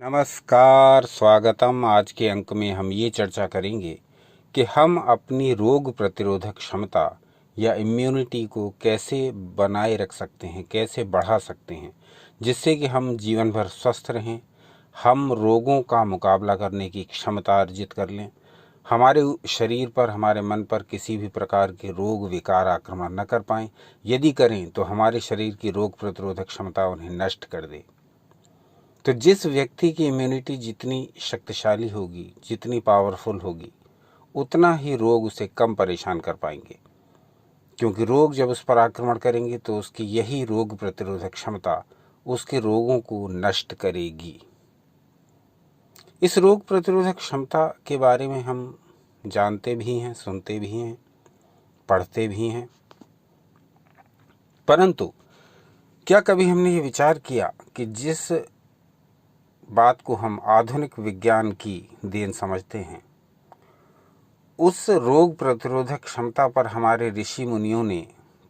नमस्कार, स्वागतम। आज के अंक में हम ये चर्चा करेंगे कि हम अपनी रोग प्रतिरोधक क्षमता या इम्यूनिटी को कैसे बनाए रख सकते हैं, कैसे बढ़ा सकते हैं, जिससे कि हम जीवन भर स्वस्थ रहें, हम रोगों का मुकाबला करने की क्षमता अर्जित कर लें, हमारे शरीर पर, हमारे मन पर किसी भी प्रकार के रोग विकार आक्रमण न कर पाएँ। यदि करें तो हमारे शरीर की रोग प्रतिरोधक क्षमता उन्हें नष्ट कर दे। तो जिस व्यक्ति की इम्यूनिटी जितनी शक्तिशाली होगी, जितनी पावरफुल होगी, उतना ही रोग उसे कम परेशान कर पाएंगे, क्योंकि रोग जब उस पर आक्रमण करेंगे तो उसकी यही रोग प्रतिरोधक क्षमता उसके रोगों को नष्ट करेगी। इस रोग प्रतिरोधक क्षमता के बारे में हम जानते भी हैं, सुनते भी हैं, पढ़ते भी हैं, परंतु क्या कभी हमने ये विचार किया कि जिस बात को हम आधुनिक विज्ञान की देन समझते हैं, उस रोग प्रतिरोधक क्षमता पर हमारे ऋषि मुनियों ने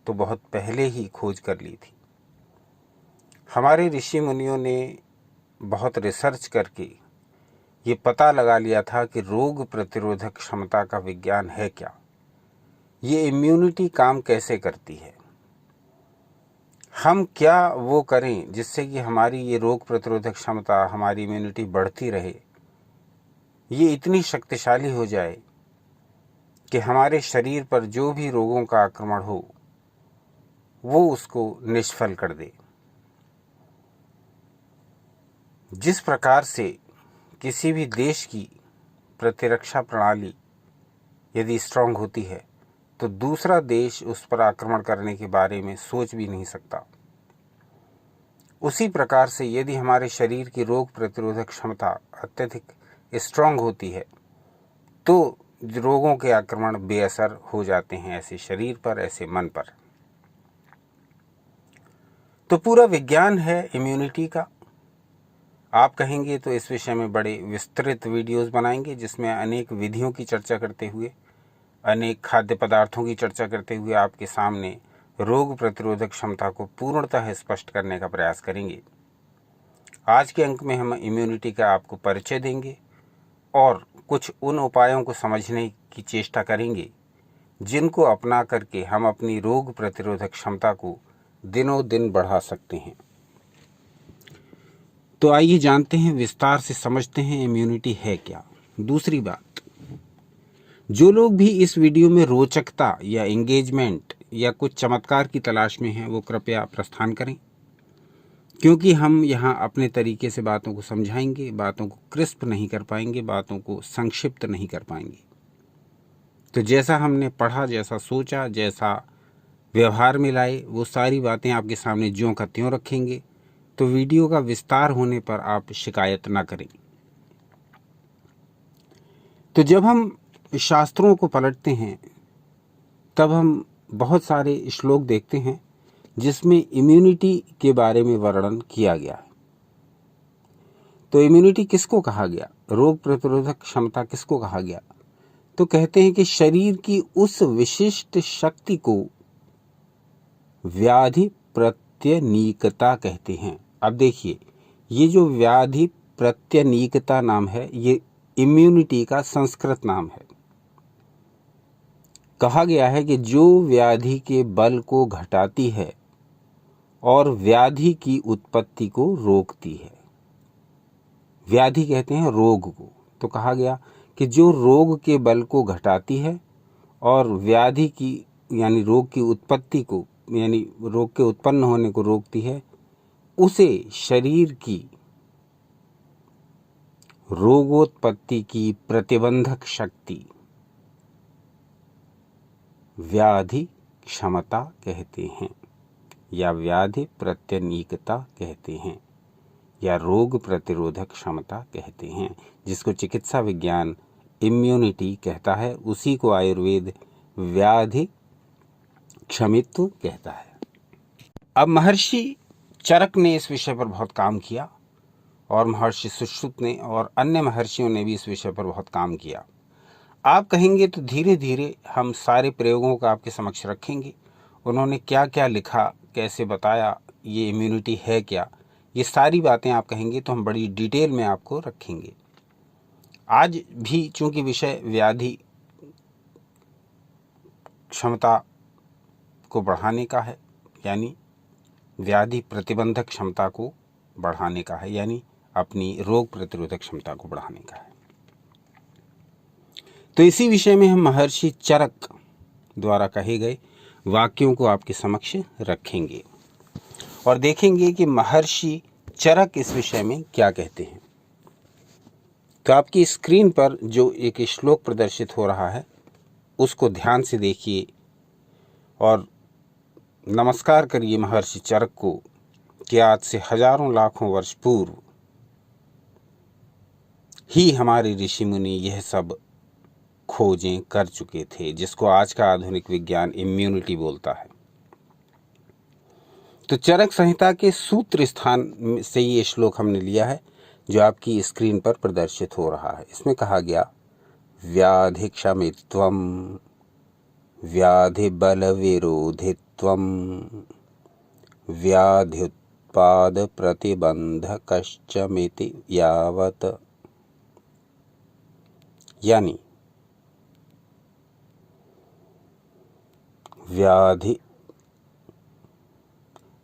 तो बहुत पहले ही खोज कर ली थी। हमारे ऋषि मुनियों ने बहुत रिसर्च करके ये पता लगा लिया था कि रोग प्रतिरोधक क्षमता का विज्ञान है क्या, ये इम्यूनिटी काम कैसे करती है, हम क्या वो करें जिससे कि हमारी ये रोग प्रतिरोधक क्षमता, हमारी इम्यूनिटी बढ़ती रहे, ये इतनी शक्तिशाली हो जाए कि हमारे शरीर पर जो भी रोगों का आक्रमण हो वो उसको निष्फल कर दे। जिस प्रकार से किसी भी देश की प्रतिरक्षा प्रणाली यदि स्ट्रांग होती है तो दूसरा देश उस पर आक्रमण करने के बारे में सोच भी नहीं सकता, उसी प्रकार से यदि हमारे शरीर की रोग प्रतिरोधक क्षमता अत्यधिक स्ट्रांग होती है तो रोगों के आक्रमण बेअसर हो जाते हैं, ऐसे शरीर पर, ऐसे मन पर। तो पूरा विज्ञान है इम्यूनिटी का। आप कहेंगे तो इस विषय में बड़े विस्तृत वीडियोस बनाएंगे, जिसमें अनेक विधियों की चर्चा करते हुए, अनेक खाद्य पदार्थों की चर्चा करते हुए आपके सामने रोग प्रतिरोधक क्षमता को पूर्णतः स्पष्ट करने का प्रयास करेंगे। आज के अंक में हम इम्यूनिटी का आपको परिचय देंगे और कुछ उन उपायों को समझने की चेष्टा करेंगे जिनको अपना करके हम अपनी रोग प्रतिरोधक क्षमता को दिनों दिन बढ़ा सकते हैं। तो आइए जानते हैं, विस्तार से समझते हैं इम्यूनिटी है क्या। दूसरी बात, जो लोग भी इस वीडियो में रोचकता या एंगेजमेंट या कुछ चमत्कार की तलाश में हैं, वो कृपया प्रस्थान करें, क्योंकि हम यहाँ अपने तरीके से बातों को समझाएंगे, बातों को क्रिस्प नहीं कर पाएंगे, बातों को संक्षिप्त नहीं कर पाएंगे। तो जैसा हमने पढ़ा, जैसा सोचा, जैसा व्यवहार में लाए, वो सारी बातें आपके सामने ज्यों का त्यों रखेंगे। तो वीडियो का विस्तार होने पर आप शिकायत ना करें। तो जब हम शास्त्रों को पलटते हैं तब हम बहुत सारे श्लोक देखते हैं जिसमें इम्यूनिटी के बारे में वर्णन किया गया है। तो इम्यूनिटी किसको कहा गया, रोग प्रतिरोधक क्षमता किसको कहा गया? तो कहते हैं कि शरीर की उस विशिष्ट शक्ति को व्याधि प्रत्यनीकता कहते हैं। अब देखिए, ये जो व्याधि प्रत्यनीकता नाम है, ये इम्यूनिटी का संस्कृत नाम है। कहा गया है कि जो व्याधि के बल को घटाती है और व्याधि की उत्पत्ति को रोकती है। व्याधि कहते हैं रोग को। तो कहा गया कि जो रोग के बल को घटाती है और व्याधि की यानी रोग की उत्पत्ति को, यानी रोग के उत्पन्न होने को रोकती है, उसे शरीर की रोगोत्पत्ति की प्रतिबंधक शक्ति व्याधि क्षमता कहते हैं, या व्याधि प्रत्यनीकता कहते हैं, या रोग प्रतिरोधक क्षमता कहते हैं, जिसको चिकित्सा विज्ञान इम्यूनिटी कहता है, उसी को आयुर्वेद व्याधि क्षमित्व कहता है। अब महर्षि चरक ने इस विषय पर बहुत काम किया और महर्षि सुश्रुत ने और अन्य महर्षियों ने भी इस विषय पर बहुत काम किया। आप कहेंगे तो धीरे धीरे हम सारे प्रयोगों का आपके समक्ष रखेंगे। उन्होंने क्या क्या लिखा, कैसे बताया, ये इम्यूनिटी है क्या, ये सारी बातें आप कहेंगे तो हम बड़ी डिटेल में आपको रखेंगे। आज भी चूंकि विषय व्याधि क्षमता को बढ़ाने का है, यानी व्याधि प्रतिबंधक क्षमता को बढ़ाने का है, यानी अपनी रोग प्रतिरोधक क्षमता को बढ़ाने का है, तो इसी विषय में हम महर्षि चरक द्वारा कहे गए वाक्यों को आपके समक्ष रखेंगे और देखेंगे कि महर्षि चरक इस विषय में क्या कहते हैं। तो आपकी स्क्रीन पर जो एक श्लोक प्रदर्शित हो रहा है उसको ध्यान से देखिए और नमस्कार करिए महर्षि चरक को कि आज से हजारों लाखों वर्ष पूर्व ही हमारे ऋषि मुनि यह सब खोजें कर चुके थे, जिसको आज का आधुनिक विज्ञान इम्यूनिटी बोलता है। तो चरक संहिता के सूत्र स्थान से ये श्लोक हमने लिया है जो आपकी स्क्रीन पर प्रदर्शित हो रहा है। इसमें कहा गया, व्याधि क्षमित्वम व्याधि बल विरोधित्वम व्याध्युत्पाद प्रतिबंधकश्चमिति यावत, यानी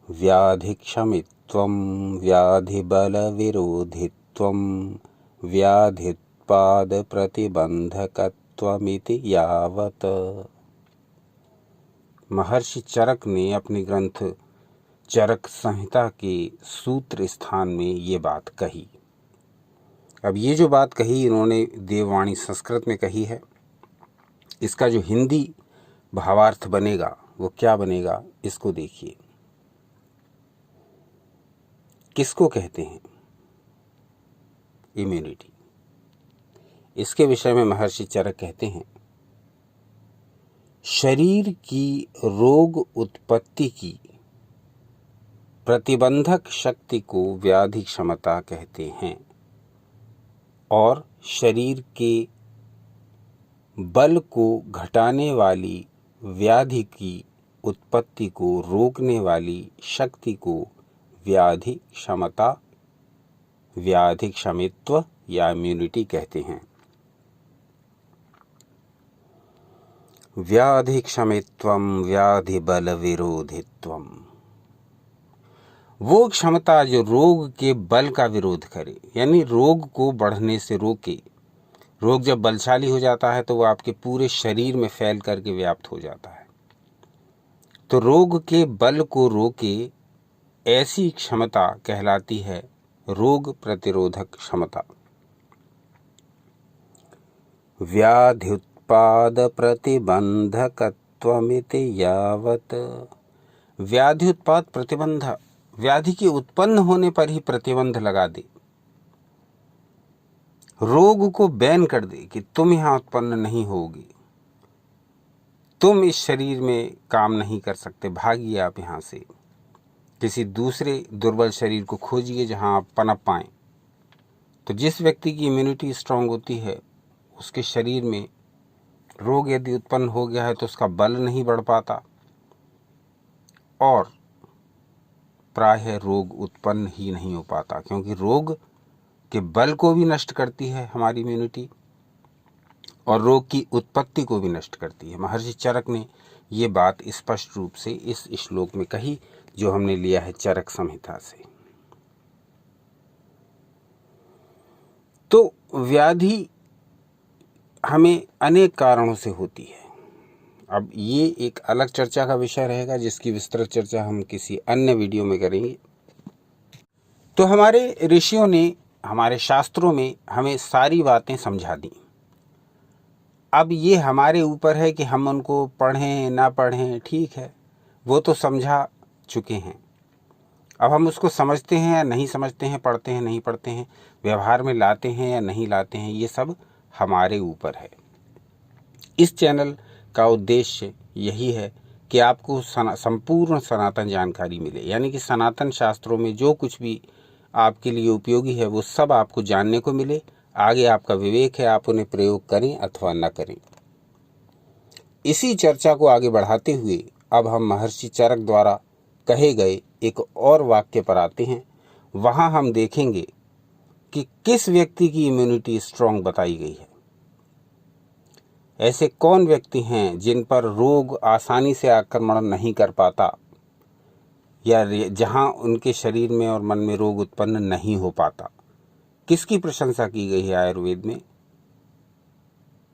व्याधि क्षमित्वम व्याधि बल विरोधित्वम व्याध्युत्पाद प्रतिबंधकत्वमिति यावत। महर्षि चरक ने अपने ग्रंथ चरक संहिता के सूत्र स्थान में ये बात कही। अब ये जो बात कही इन्होंने देववाणी संस्कृत में कही है, इसका जो हिंदी भावार्थ बनेगा वो क्या बनेगा, इसको देखिए। किसको कहते हैं इम्यूनिटी? इसके विषय में महर्षि चरक कहते हैं, शरीर की रोग उत्पत्ति की प्रतिबंधक शक्ति को व्याधि क्षमता कहते हैं और शरीर के बल को घटाने वाली व्याधि की उत्पत्ति को रोकने वाली शक्ति को व्याधि क्षमता, व्याधि क्षमित्व या इम्यूनिटी कहते हैं। व्याधि क्षमित्वम व्याधि बल विरोधित्वम, वो क्षमता जो रोग के बल का विरोध करे, यानी रोग को बढ़ने से रोके। रोग जब बलशाली हो जाता है तो वो आपके पूरे शरीर में फैल करके व्याप्त हो जाता है। तो रोग के बल को रोके ऐसी क्षमता कहलाती है रोग प्रतिरोधक क्षमता। व्याध्युत्पाद प्रतिबंधकत्वमिति यावत, व्याधि उत्पाद प्रतिबंध, व्याधि के उत्पन्न होने पर ही प्रतिबंध लगा दे, रोग को बैन कर दे कि तुम यहाँ उत्पन्न नहीं होगी, तुम इस शरीर में काम नहीं कर सकते, भागिए आप यहाँ से, किसी दूसरे दुर्बल शरीर को खोजिए जहाँ आप पनप पाएं। तो जिस व्यक्ति की इम्यूनिटी स्ट्रांग होती है उसके शरीर में रोग यदि उत्पन्न हो गया है तो उसका बल नहीं बढ़ पाता और प्रायः रोग उत्पन्न ही नहीं हो पाता, क्योंकि रोग के बल को भी नष्ट करती है हमारी इम्यूनिटी और रोग की उत्पत्ति को भी नष्ट करती है। महर्षि चरक ने ये बात स्पष्ट रूप से इस श्लोक में कही जो हमने लिया है चरक संहिता से। तो व्याधि हमें अनेक कारणों से होती है। अब ये एक अलग चर्चा का विषय रहेगा जिसकी विस्तृत चर्चा हम किसी अन्य वीडियो में करेंगे। तो हमारे ऋषियों ने हमारे शास्त्रों में हमें सारी बातें समझा दी। अब ये हमारे ऊपर है कि हम उनको पढ़ें ना पढ़ें, ठीक है, वो तो समझा चुके हैं। अब हम उसको समझते हैं या नहीं समझते हैं, पढ़ते हैं नहीं पढ़ते हैं, व्यवहार में लाते हैं या नहीं लाते हैं, ये सब हमारे ऊपर है। इस चैनल का उद्देश्य यही है कि आपको संपूर्ण सनातन जानकारी मिले, यानी कि सनातन शास्त्रों में जो कुछ भी आपके लिए उपयोगी है वो सब आपको जानने को मिले। आगे आपका विवेक है, आप उन्हें प्रयोग करें अथवा न करें। इसी चर्चा को आगे बढ़ाते हुए अब हम महर्षि चरक द्वारा कहे गए एक और वाक्य पर आते हैं वहाँ हम देखेंगे कि किस व्यक्ति की इम्यूनिटी स्ट्रांग बताई गई है। ऐसे कौन व्यक्ति हैं जिन पर रोग आसानी से आक्रमण नहीं कर पाता, या जहां उनके शरीर में और मन में रोग उत्पन्न नहीं हो पाता। किसकी प्रशंसा की गई है आयुर्वेद में?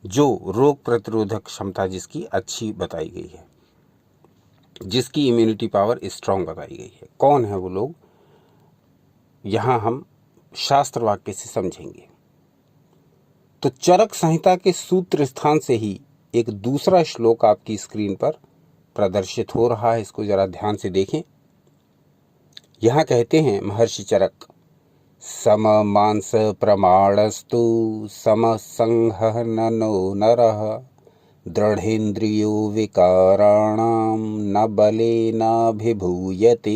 जो रोग प्रतिरोधक क्षमता जिसकी अच्छी बताई गई है, जिसकी इम्यूनिटी पावर स्ट्रांग बताई गई है। कौन है वो लोग? यहां हम शास्त्र वाक्य से समझेंगे। तो चरक संहिता के सूत्र स्थान से ही एक दूसरा श्लोक आपकी स्क्रीन पर प्रदर्शित हो रहा है, इसको जरा ध्यान से देखें। यहां कहते हैं महर्षि चरक, सम मांस प्रमाणस्तु सम संघः नो नरः दृढ़ेन्द्रियो विकाराणां न बलेनाभिभूयते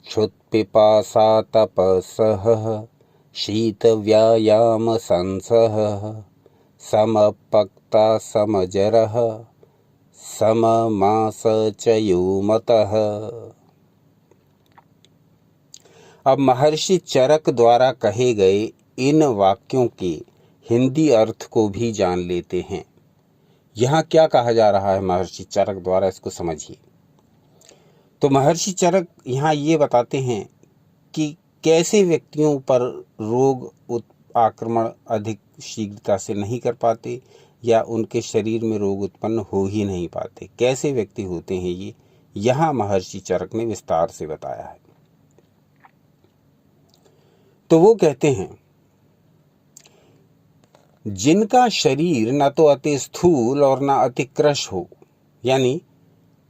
क्षुत्पिपासा तपसः शीतव्यायाम संसः समपक्ता समजरः सममास चयोमतः। अब महर्षि चरक द्वारा कहे गए इन वाक्यों के हिंदी अर्थ को भी जान लेते हैं। यहाँ क्या कहा जा रहा है महर्षि चरक द्वारा, इसको समझिए। तो महर्षि चरक यहाँ ये बताते हैं कि कैसे व्यक्तियों पर रोग आक्रमण अधिक शीघ्रता से नहीं कर पाते, या उनके शरीर में रोग उत्पन्न हो ही नहीं पाते। कैसे व्यक्ति होते हैं ये, यहाँ महर्षि चरक ने विस्तार से बताया है। तो वो कहते हैं, जिनका शरीर न तो अति स्थूल और न अति कृश हो, यानी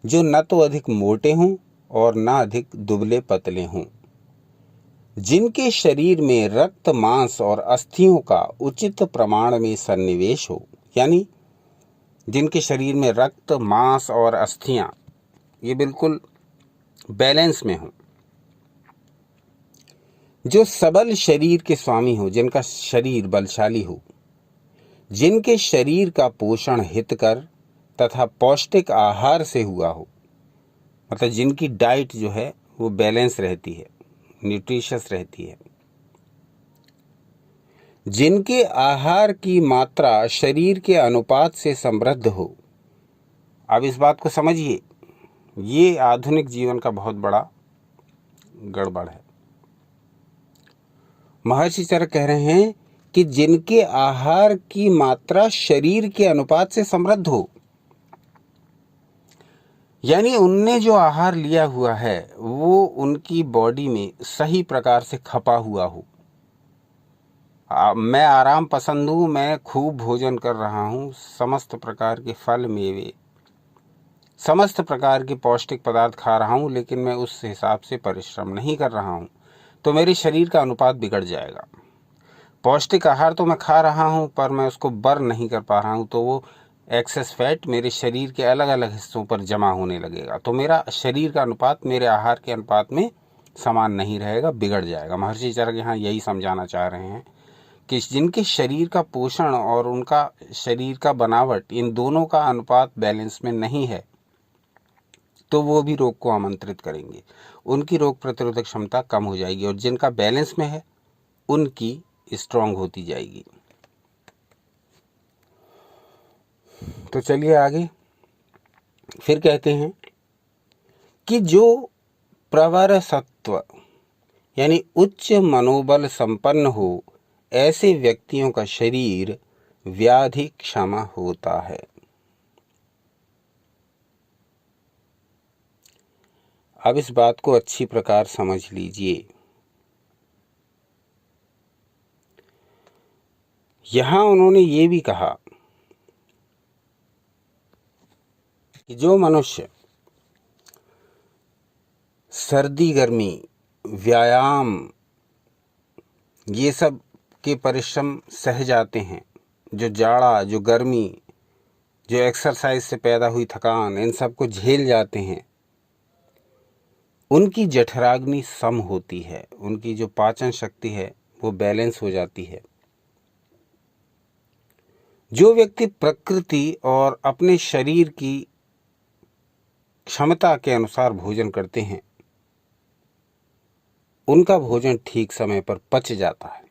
जो न तो अधिक मोटे हों और न अधिक दुबले पतले हों, जिनके शरीर में रक्त मांस और अस्थियों का उचित प्रमाण में सन्निवेश हो, यानी जिनके शरीर में रक्त मांस और अस्थियां ये बिल्कुल बैलेंस में हों, जो सबल शरीर के स्वामी हो, जिनका शरीर बलशाली हो, जिनके शरीर का पोषण हितकर तथा पौष्टिक आहार से हुआ हो, मतलब जिनकी डाइट जो है वो बैलेंस रहती है, न्यूट्रिशियस रहती है, जिनके आहार की मात्रा शरीर के अनुपात से समृद्ध हो। अब इस बात को समझिए, ये आधुनिक जीवन का बहुत बड़ा गड़बड़ है। महर्षि चरक कह रहे हैं कि जिनके आहार की मात्रा शरीर के अनुपात से समृद्ध हो, यानी उनने जो आहार लिया हुआ है वो उनकी बॉडी में सही प्रकार से खपा हुआ हो। मैं आराम पसंद हूँ, मैं खूब भोजन कर रहा हूँ, समस्त प्रकार के फल मेवे, समस्त प्रकार के पौष्टिक पदार्थ खा रहा हूँ, लेकिन मैं उस हिसाब से परिश्रम नहीं कर रहा हूँ, तो मेरे शरीर का अनुपात बिगड़ जाएगा। पौष्टिक आहार तो मैं खा रहा हूँ पर मैं उसको बर्न नहीं कर पा रहा हूँ, तो वो एक्सेस फैट मेरे शरीर के अलग अलग हिस्सों पर जमा होने लगेगा, तो मेरा शरीर का अनुपात मेरे आहार के अनुपात में समान नहीं रहेगा, बिगड़ जाएगा। महर्षि चरक यहाँ यही समझाना चाह रहे हैं कि जिनके शरीर का पोषण और उनका शरीर का बनावट, इन दोनों का अनुपात बैलेंस में नहीं है, तो वो भी रोग को आमंत्रित करेंगे, उनकी रोग प्रतिरोधक क्षमता कम हो जाएगी, और जिनका बैलेंस में है उनकी स्ट्रांग होती जाएगी। तो चलिए आगे फिर कहते हैं कि जो प्रवर सत्व यानी उच्च मनोबल संपन्न हो, ऐसे व्यक्तियों का शरीर व्याधि क्षमा होता है। अब इस बात को अच्छी प्रकार समझ लीजिए। यहां उन्होंने ये भी कहा कि जो मनुष्य सर्दी गर्मी व्यायाम ये सब के परिश्रम सह जाते हैं, जो जाड़ा जो गर्मी जो एक्सरसाइज से पैदा हुई थकान, इन सब को झेल जाते हैं, उनकी जठराग्नि सम होती है, उनकी जो पाचन शक्ति है वो बैलेंस हो जाती है। जो व्यक्ति प्रकृति और अपने शरीर की क्षमता के अनुसार भोजन करते हैं, उनका भोजन ठीक समय पर पच जाता है।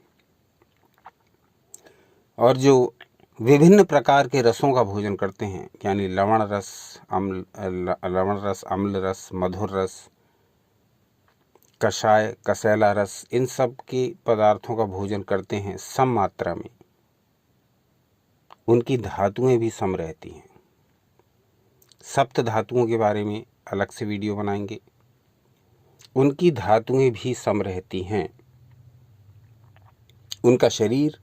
और जो विभिन्न प्रकार के रसों का भोजन करते हैं, यानी लवण रस, अम्ल रस, मधुर रस, कषाय, कसैला रस, इन सब के पदार्थों का भोजन करते हैं सम मात्रा में, उनकी धातुएं भी सम रहती हैं। सप्त धातुओं के बारे में अलग से वीडियो बनाएंगे। उनकी धातुएं भी सम रहती हैं। उनका शरीर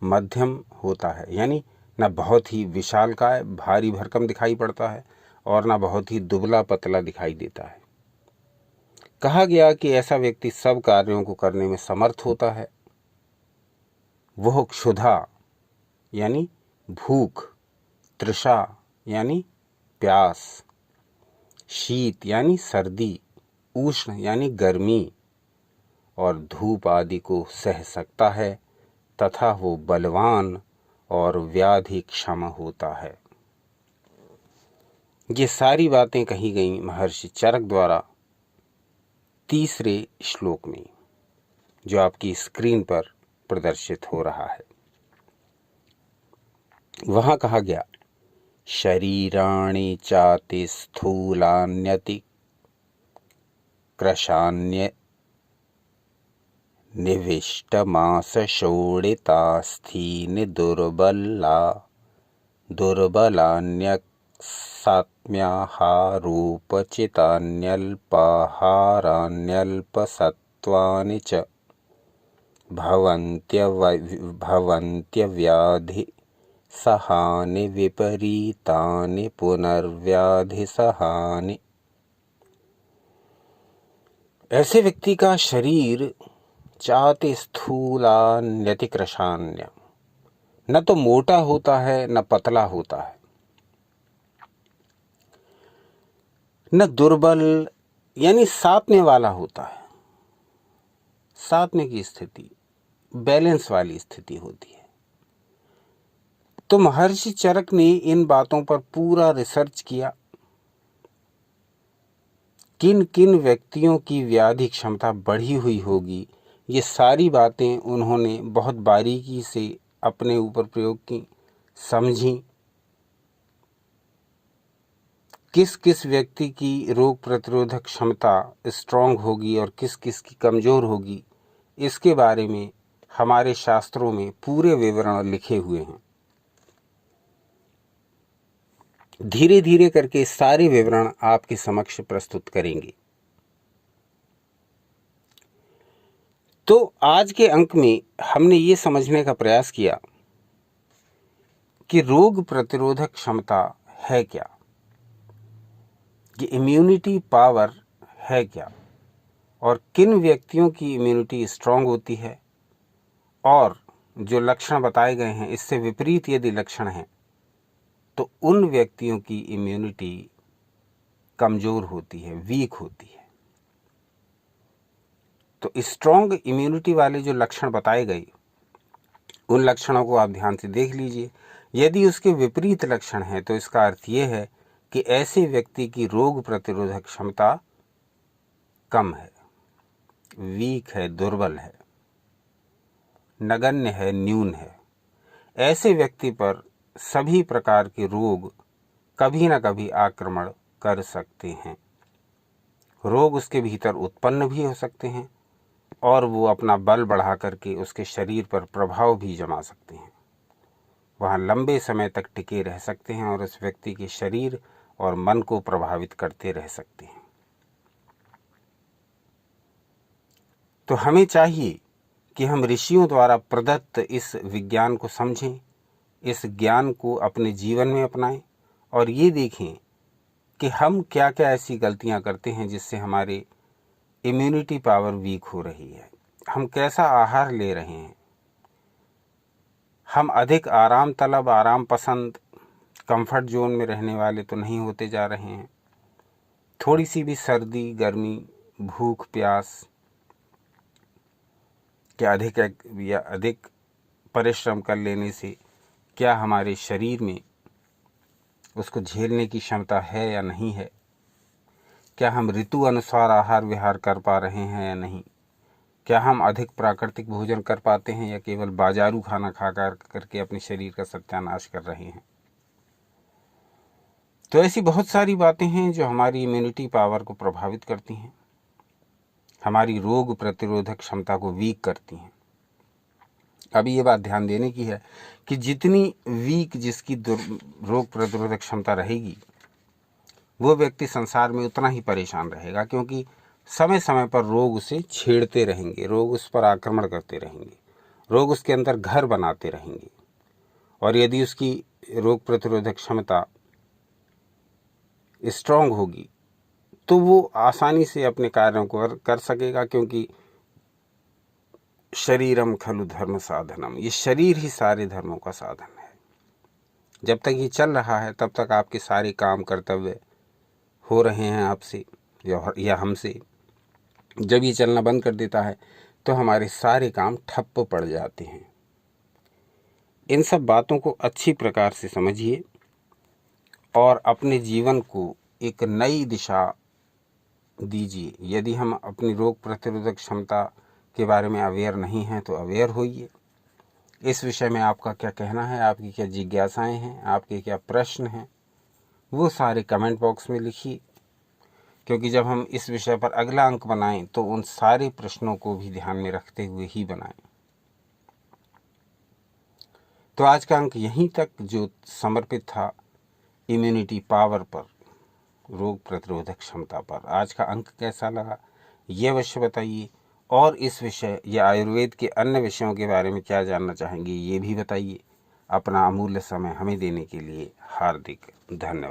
मध्यम होता है, यानी न बहुत ही विशालकाय भारी भरकम दिखाई पड़ता है और न बहुत ही दुबला पतला दिखाई देता है। कहा गया कि ऐसा व्यक्ति सब कार्यों को करने में समर्थ होता है। वह क्षुधा यानी भूख, तृषा यानी प्यास, शीत यानी सर्दी, उष्ण यानी गर्मी और धूप आदि को सह सकता है तथा वो बलवान और व्याधि क्षम होता है। ये सारी बातें कही गई महर्षि चरक द्वारा तीसरे श्लोक में, जो आपकी स्क्रीन पर प्रदर्शित हो रहा है। वहां कहा गया, शरीराणि चाति स्थूलान्यति कृशान्य निविष्टमास शोणितास्थीनि दुर्बलान्यसात्म्याहारोपचितान्यल्पाहारान्यल्पसत्त्वानि च भवन्त्यव्याधि सहानि विपरीतानि पुनर्व्याधि सहानि। ऐसे व्यक्ति का शरीर चाति स्थूलान्यतिकृशान्य, न तो मोटा होता है न पतला होता है, न दुर्बल यानी सातने वाला होता है। सातने की स्थिति बैलेंस वाली स्थिति होती है। तो महर्षि चरक ने इन बातों पर पूरा रिसर्च किया। किन किन व्यक्तियों की व्याधि क्षमता बढ़ी हुई होगी, ये सारी बातें उन्होंने बहुत बारीकी से अपने ऊपर प्रयोग की, समझी। किस किस व्यक्ति की रोग प्रतिरोधक क्षमता स्ट्रांग होगी और किस किस की कमजोर होगी, इसके बारे में हमारे शास्त्रों में पूरे विवरण लिखे हुए हैं। धीरे धीरे करके सारे विवरण आपके समक्ष प्रस्तुत करेंगे। तो आज के अंक में हमने ये समझने का प्रयास किया कि रोग प्रतिरोधक क्षमता है क्या, कि इम्यूनिटी पावर है क्या, और किन व्यक्तियों की इम्यूनिटी स्ट्रांग होती है, और जो लक्षण बताए गए हैं इससे विपरीत यदि लक्षण हैं तो उन व्यक्तियों की इम्यूनिटी कमजोर होती है, वीक होती है। तो स्ट्रांग इम्यूनिटी वाले जो लक्षण बताए गए, उन लक्षणों को आप ध्यान से देख लीजिए। यदि उसके विपरीत लक्षण हैं तो इसका अर्थ यह है कि ऐसे व्यक्ति की रोग प्रतिरोधक क्षमता कम है, वीक है, दुर्बल है, नगण्य है, न्यून है। ऐसे व्यक्ति पर सभी प्रकार के रोग कभी न कभी आक्रमण कर सकते हैं। रोग उसके भीतर उत्पन्न भी हो सकते हैं और वो अपना बल बढ़ा करके उसके शरीर पर प्रभाव भी जमा सकते हैं, वहाँ लंबे समय तक टिके रह सकते हैं और उस व्यक्ति के शरीर और मन को प्रभावित करते रह सकते हैं। तो हमें चाहिए कि हम ऋषियों द्वारा प्रदत्त इस विज्ञान को समझें, इस ज्ञान को अपने जीवन में अपनाएं और ये देखें कि हम क्या क्या ऐसी गलतियां करते हैं जिससे हमारे इम्यूनिटी पावर वीक हो रही है। हम कैसा आहार ले रहे हैं। हम अधिक आराम तलब, आराम पसंद, कंफर्ट जोन में रहने वाले तो नहीं होते जा रहे हैं। थोड़ी सी भी सर्दी, गर्मी, भूख, प्यास के अधिक परिश्रम कर लेने से क्या हमारे शरीर में उसको झेलने की क्षमता है या नहीं है। क्या हम ऋतु अनुसार आहार विहार कर पा रहे हैं या नहीं। क्या हम अधिक प्राकृतिक भोजन कर पाते हैं या केवल बाजारू खाना खा करके अपने शरीर का सत्यानाश कर रहे हैं? तो ऐसी बहुत सारी बातें हैं जो हमारी इम्यूनिटी पावर को प्रभावित करती हैं, हमारी रोग प्रतिरोधक क्षमता को वीक करती हैं। अभी ये बात ध्यान देने की है कि जितनी वीक जिसकी रोग प्रतिरोधक क्षमता रहेगी, वो व्यक्ति संसार में उतना ही परेशान रहेगा, क्योंकि समय समय पर रोग उसे छेड़ते रहेंगे, रोग उस पर आक्रमण करते रहेंगे, रोग उसके अंदर घर बनाते रहेंगे। और यदि उसकी रोग प्रतिरोधक क्षमता स्ट्रांग होगी तो वो आसानी से अपने कार्यों को कर सकेगा, क्योंकि शरीरम खलु धर्म साधनम, ये शरीर ही सारे धर्मों का साधन है। जब तक ये चल रहा है तब तक आपके सारे काम कर्तव्य हो रहे हैं आपसे या हमसे। जब ये चलना बंद कर देता है तो हमारे सारे काम ठप्प पड़ जाते हैं। इन सब बातों को अच्छी प्रकार से समझिए और अपने जीवन को एक नई दिशा दीजिए। यदि हम अपनी रोग प्रतिरोधक क्षमता के बारे में अवेयर नहीं हैं तो अवेयर होइए। इस विषय में आपका क्या कहना है, आपकी क्या जिज्ञासाएं हैं, आपके क्या प्रश्न हैं, वो सारे कमेंट बॉक्स में लिखिए, क्योंकि जब हम इस विषय पर अगला अंक बनाएं तो उन सारे प्रश्नों को भी ध्यान में रखते हुए ही बनाएं। तो आज का अंक यहीं तक जो समर्पित था इम्यूनिटी पावर पर, रोग प्रतिरोधक क्षमता पर। आज का अंक कैसा लगा ये अवश्य बताइए, और इस विषय या आयुर्वेद के अन्य विषयों के बारे में क्या जानना चाहेंगे ये भी बताइए। अपना अमूल्य समय हमें देने के लिए हार्दिक धन्यवाद।